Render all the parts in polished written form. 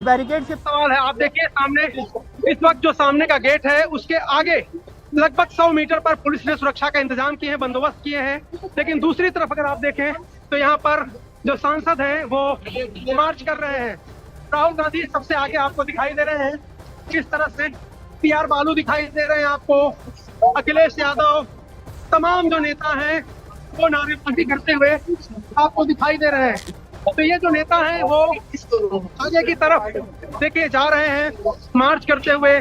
Barricade से सवाल है। आप देखिए सामने इस वक्त जो सामने का गेट है उसके आगे लगभग 100 मीटर पर पुलिस ने सुरक्षा का इंतजाम किए हैं, बंदोबस्त किए हैं। लेकिन दूसरी तरफ अगर आप देखें तो यहाँ पर जो सांसद हैं वो मार्च कर रहे हैं। राहुल गांधी सबसे आगे आपको दिखाई दे रहे हैं, किस तरह से टी.आर. बालू दिखाई दे रहे हैं आपको, अखिलेश यादव, तमाम जो नेता हैं वो नारेबाजी करते हुए आपको दिखाई दे रहे हैं। तो ये जो नेता हैं वो आगे की तरफ देखिए जा रहे हैं मार्च करते हुए।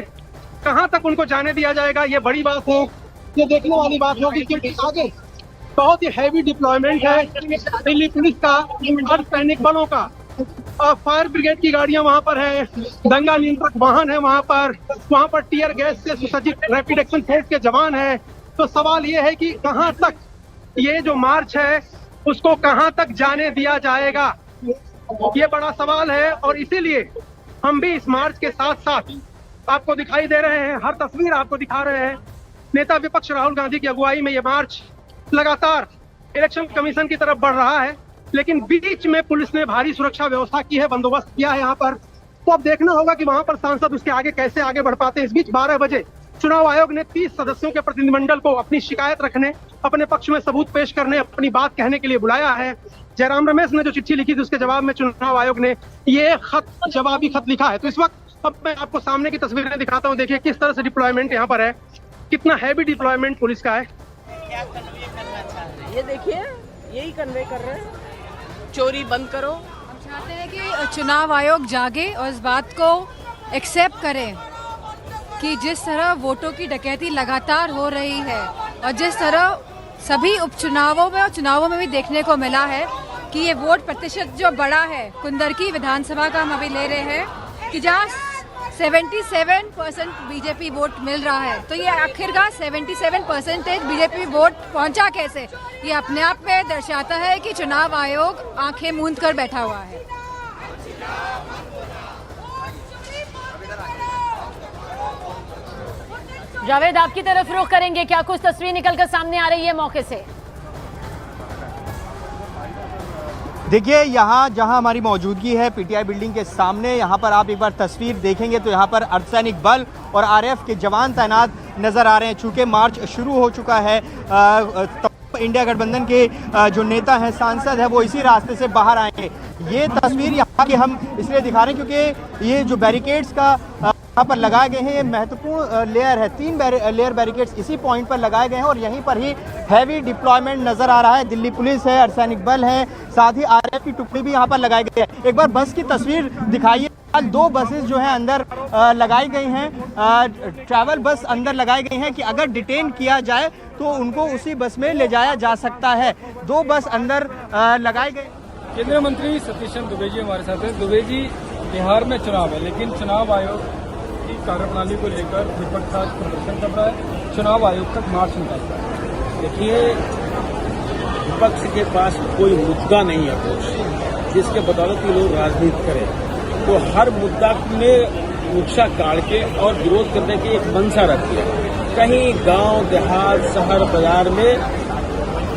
कहां तक उनको जाने दिया जाएगा ये बड़ी बात है, ये देखने वाली बात होगी, क्योंकि आगे बहुत ही हैवी डिप्लॉयमेंट है दिल्ली पुलिस का, अर्धसैनिक बलों का। फायर ब्रिगेड की गाड़ियां वहां पर है, दंगा नियंत्रक वाहन है वहां पर टीयर गैस से सुसज्जित रैपिड एक्शन फोर्स के जवान है। तो सवाल ये है कि कहां तक ये जो मार्च है उसको कहां तक जाने दिया जाएगा, ये बड़ा सवाल है। और इसीलिए हम भी इस मार्च के साथ साथ आपको दिखाई दे रहे हैं, हर तस्वीर आपको दिखा रहे हैं। नेता विपक्ष राहुल गांधी की अगुवाई में ये मार्च लगातार इलेक्शन कमीशन की तरफ बढ़ रहा है, लेकिन बीच में पुलिस ने भारी सुरक्षा व्यवस्था की है, बंदोबस्त किया है यहाँ पर। तो अब देखना होगा कि वहां पर सांसद उसके आगे कैसे आगे बढ़ पाते हैं। इस बीच 12 बजे चुनाव आयोग ने 30 सदस्यों के प्रतिनिधिमंडल को अपनी शिकायत रखने, अपने पक्ष में सबूत पेश करने, अपनी बात कहने के लिए बुलाया है। जयराम रमेश ने जो चिट्ठी लिखी थी उसके जवाब में चुनाव आयोग ने ये जवाबी खत लिखा है। तो इस वक्त अब मैं आपको सामने की तस्वीरें दिखाता हूँ। देखिए किस तरह से डिप्लॉयमेंट यहाँ पर है, कितना हैवी डिप्लॉयमेंट पुलिस का है। क्या कन्वे करना चाह रहे हैं, ये देखिए यही कन्वे कर रहे हैं, चोरी बंद करो। हम चाहते हैं कि चुनाव आयोग जागे और इस बात को एक्सेप्ट करे कि जिस तरह वोटों की डकैती लगातार हो रही है और जिस तरह सभी उपचुनावों में और चुनावों में भी देखने को मिला है कि ये वोट प्रतिशत जो बड़ा है, कुंदरकी विधानसभा का हम अभी ले रहे हैं कि जहाँ 77% बीजेपी वोट मिल रहा है, तो ये आखिरकार 77% बीजेपी वोट पहुंचा कैसे, ये अपने आप में दर्शाता है कि चुनाव आयोग आंखें मूंद कर बैठा हुआ है। जावेद आपकी तरफ रुख करेंगे, क्या कुछ तस्वीर निकलकर सामने आ रही है मौके से? देखिए यहाँ जहाँ हमारी मौजूदगी है पीटीआई बिल्डिंग के सामने, यहाँ पर आप एक बार तस्वीर देखेंगे तो यहाँ पर अर्धसैनिक बल और आरएएफ के जवान तैनात नजर आ रहे हैं। चूँकि मार्च शुरू हो चुका है, इंडिया गठबंधन के जो नेता हैं, सांसद है, वो इसी रास्ते से बाहर आएंगे। ये तस्वीर यहाँ की हम इसलिए दिखा रहे हैं क्योंकि ये जो बैरिकेड्स का यहाँ पर लगाए गए हैं, ये महत्वपूर्ण लेयर है। 3 लेयर बैरिकेड्स इसी पॉइंट पर लगाए गए हैं और यहीं पर ही हैवी डिप्लॉयमेंट नजर आ रहा है। दिल्ली पुलिस है, अर्धसैनिक बल है, साथ ही आरएएफ की टुकड़ी भी यहाँ पर लगाई गई है। एक बार बस की तस्वीर दिखाइए। 2 बसेस जो हैं अंदर लगाई गई हैं, ट्रैवल बस अंदर लगाई गई हैं कि अगर डिटेन किया जाए तो उनको उसी बस में ले जाया जा सकता है। 2 बस अंदर लगाई गई। केंद्रीय मंत्री सतीश चंद्र दुबे जी हमारे साथ हैं। दुबे जी, बिहार में चुनाव है, लेकिन चुनाव आयोग की कार्यप्रणाली को लेकर विपक्ष आज प्रदर्शन कर रहा है, चुनाव आयोग तक मार्च निकालता है। देखिए, विपक्ष के पास कोई मुद्दा नहीं है जिसके बदौलत ये लोग राजनीति करें। तो हर मुद्दा में नुक्शा काट के और विरोध करने की एक मंशा रखती है। कहीं गांव देहात शहर बाजार में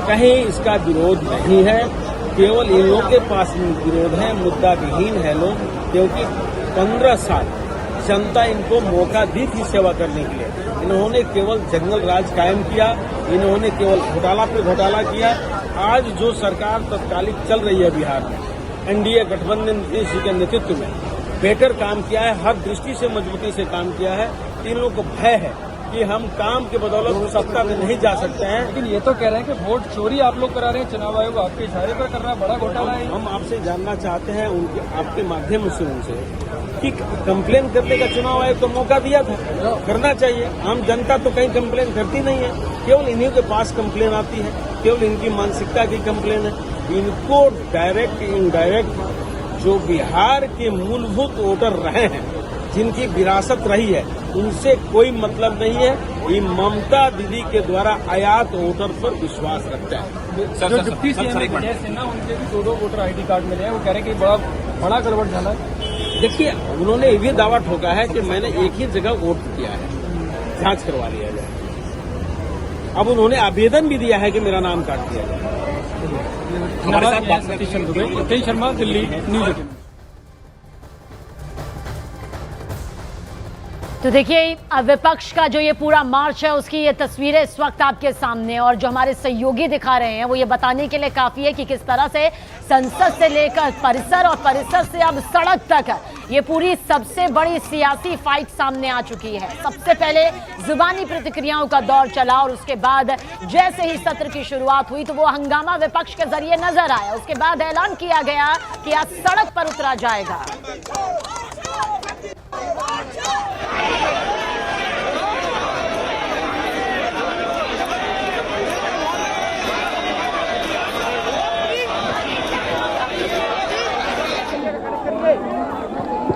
कहीं इसका विरोध नहीं है, केवल इन लोगों के पास विरोध है, मुद्दा विहीन है लोग, क्योंकि 15 साल जनता इनको मौका दी थी सेवा करने के लिए। इन्होंने केवल जंगल राज कायम किया, इन्होंने केवल घोटाला पे घोटाला किया। आज जो सरकार तत्कालिक चल रही है बिहार में, एनडीए गठबंधन नीतीश जी के नेतृत्व में बेहतर काम किया है, हर दृष्टि से मजबूती से काम किया है। इन लोगों को भय है कि हम काम के बदौलत सत्ता में नहीं जा सकते हैं। लेकिन ये तो कह रहे हैं कि वोट चोरी आप लोग करा रहे हैं, चुनाव आयोग आपके इशारे पर कर रहा है, बड़ा घोटाला है। हम आपसे जानना चाहते हैं उनके आपके माध्यम से उनसे कि कंप्लेन करने का चुनाव आयोग तो मौका दिया था, करना चाहिए। आम जनता तो कहीं कंप्लेन करती नहीं है, केवल इन्हीं के पास कंप्लेन आती है, केवल इनकी मानसिकता की कंप्लेन है। इनको डायरेक्ट इनडायरेक्ट जो बिहार के मूलभूत वोटर रहे हैं, जिनकी विरासत रही है, उनसे कोई मतलब नहीं है। ये ममता दीदी के द्वारा आयात वोटर पर विश्वास रखता है। जो डिप्टी सीएम विजय सिन्हा, उनके भी 2 वोटर आईडी कार्ड मिले हैं, वो कह रहे हैं कि बड़ा गड़बड़ झाला है। देखिए, उन्होंने ये भी दावा ठोका है कि मैंने एक ही जगह वोट किया है, जांच करवा लिया जाए। अब उन्होंने आवेदन भी दिया है कि मेरा नाम काट दिया जाए। हमारे साथ सतीश चंद्र दुबे, तेज शर्मा, दिल्ली न्यूज 18। तो देखिए विपक्ष का जो ये पूरा मार्च है उसकी ये तस्वीरें इस वक्त आपके सामने, और जो हमारे सहयोगी दिखा रहे हैं वो ये बताने के लिए काफी है कि किस तरह से संसद से लेकर परिसर और परिसर से अब सड़क तक ये पूरी सबसे बड़ी सियासी फाइट सामने आ चुकी है। सबसे पहले जुबानी प्रतिक्रियाओं का दौर चला और उसके बाद जैसे ही सत्र की शुरुआत हुई तो वो हंगामा विपक्ष के जरिए नजर आया। उसके बाद ऐलान किया गया कि आज सड़क पर उतरा जाएगा।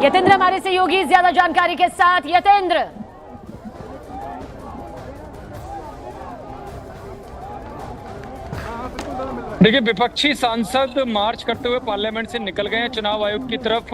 यतेंद्र हमारे सहयोगी ज्यादा जानकारी के साथ। यतेंद्र, देखिए विपक्षी सांसद मार्च करते हुए पार्लियामेंट से निकल गए हैं चुनाव आयोग की तरफ।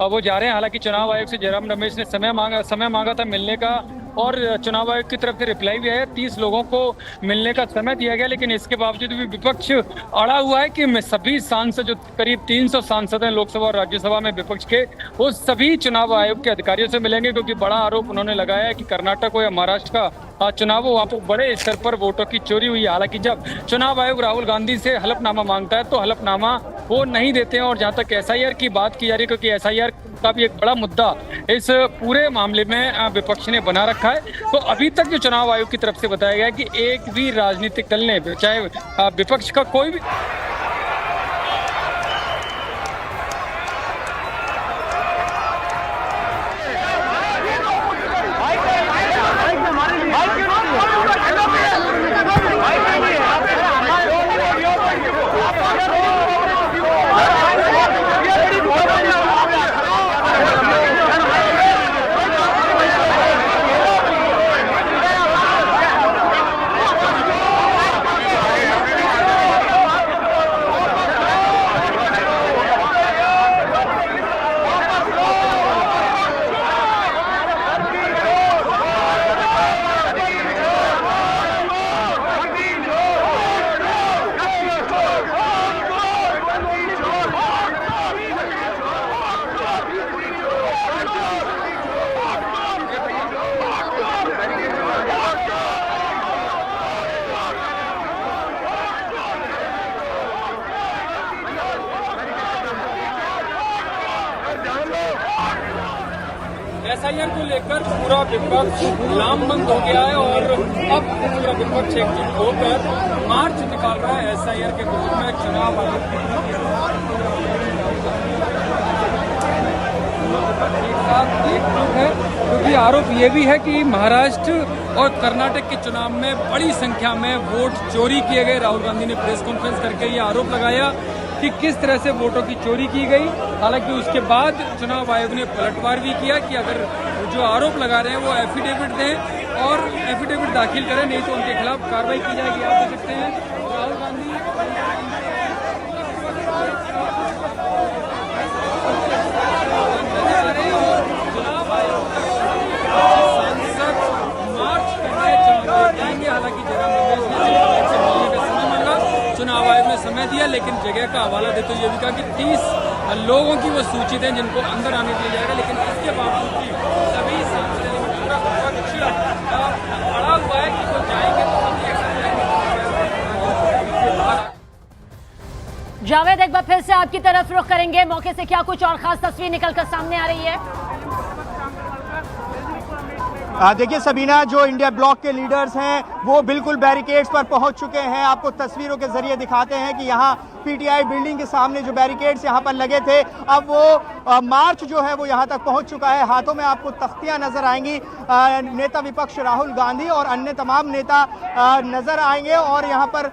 वो जा रहे हैं। हालांकि चुनाव आयोग से जयराम रमेश ने समय मांगा था मिलने का, और चुनाव आयोग की तरफ से रिप्लाई भी है। 30 लोगों को मिलने का समय दिया गया, लेकिन इसके बावजूद भी विपक्ष अड़ा हुआ है कि सभी सांसद, जो करीब 300 सांसद हैं लोकसभा और राज्यसभा में विपक्ष के, वो सभी चुनाव आयोग के अधिकारियों से मिलेंगे, क्योंकि बड़ा आरोप उन्होंने लगाया है कि कर्नाटक हो या महाराष्ट्र का चुनाव हो, वहाँ पर बड़े स्तर पर वोटों की चोरी हुई है। हालांकि जब चुनाव आयोग राहुल गांधी से हलफनामा मांगता है तो हलफनामा वो नहीं देते हैं। और जहाँ तक SIR की बात की जा रही है, क्योंकि SIR का भी एक बड़ा मुद्दा इस पूरे मामले में विपक्ष ने बना रखा है, तो अभी तक जो चुनाव आयोग की तरफ से बताया गया कि एक भी राजनीतिक दल ने, चाहे विपक्ष का कोई भी SIR को लेकर पूरा विपक्ष लामबंद हो गया है, और अब पूरा विपक्ष एकजुट होकर मार्च निकाल रहा है SIR के विरोध में चुनाव आयोग एक साथ एकजुट है, क्योंकि आरोप ये भी है कि महाराष्ट्र और कर्नाटक के चुनाव में बड़ी संख्या में वोट चोरी किए गए। राहुल गांधी ने प्रेस कॉन्फ्रेंस करके ये आरोप लगाया कि किस तरह से वोटों की चोरी की गई। हालांकि उसके बाद चुनाव आयोग ने पलटवार भी किया कि अगर जो आरोप लगा रहे हैं वो एफिडेविट दें और एफिडेविट दाखिल करें, नहीं तो उनके खिलाफ कार्रवाई की जाएगी। आप देख सकते हैं राहुल गांधी चुनाव आयोग सांसद मार्च करने जाएंगे। हालांकि जयराम रमेश ने से मिलने का समय मांगा, चुनाव आयोग ने समय दिया, लेकिन जगह का हवाला देते हुए ये भी कहा कि 30 लोगों की वो सूचित है जिनको अंदर आने दिया जाएगा। लेकिन इसके बावजूद भी सभी सांसद पूरा विपक्ष अड़ा हुआ है कि वो जाएंगे तो हम जावेद, एक बार फिर से आपकी तरफ रुख करेंगे। मौके से क्या कुछ और खास तस्वीर निकलकर सामने आ रही है? देखिए सबीना, जो इंडिया ब्लॉक के लीडर्स हैं वो बिल्कुल बैरिकेड्स पर पहुंच चुके हैं। आपको तस्वीरों के जरिए दिखाते हैं कि यहाँ PTI बिल्डिंग के सामने जो बैरिकेड्स यहाँ पर लगे थे, अब वो मार्च जो है वो यहाँ तक पहुंच चुका है। हाथों में आपको तख्तियाँ नजर आएंगी। नेता विपक्ष राहुल गांधी और अन्य तमाम नेता नजर आएंगे, और यहाँ पर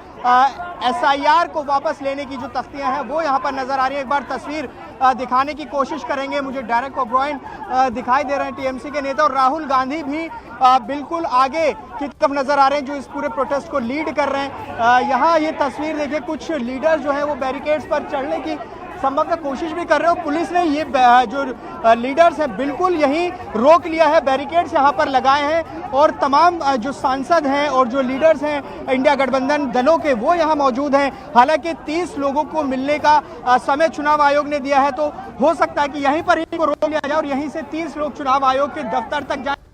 SIR को वापस लेने की जो तख्तियाँ हैं वो यहाँ पर नजर आ रही है। एक बार तस्वीर दिखाने की कोशिश करेंगे। मुझे डायरेक्ट ओब्रायन दिखाई दे रहे हैं, TMC के नेता, और राहुल गांधी भी बिल्कुल आगे की तरफ नजर आ रहे हैं जो इस पूरे प्रोटेस्ट को लीड कर रहे हैं। यहाँ ये तस्वीर देखिए, कुछ लीडर्स जो हैं वो बैरिकेड्स पर चढ़ने की संभवतः कोशिश भी कर रहे हो। पुलिस ने ये जो लीडर्स हैं बिल्कुल यहीं रोक लिया है, बैरिकेड्स यहाँ पर लगाए हैं, और तमाम जो सांसद हैं और जो लीडर्स हैं इंडिया गठबंधन दलों के वो यहाँ मौजूद हैं। हालांकि 30 लोगों को मिलने का समय चुनाव आयोग ने दिया है, तो हो सकता है कि यहीं पर इनको रोक लिया जाए और यहीं से 30 लोग चुनाव आयोग के दफ्तर तक जाए।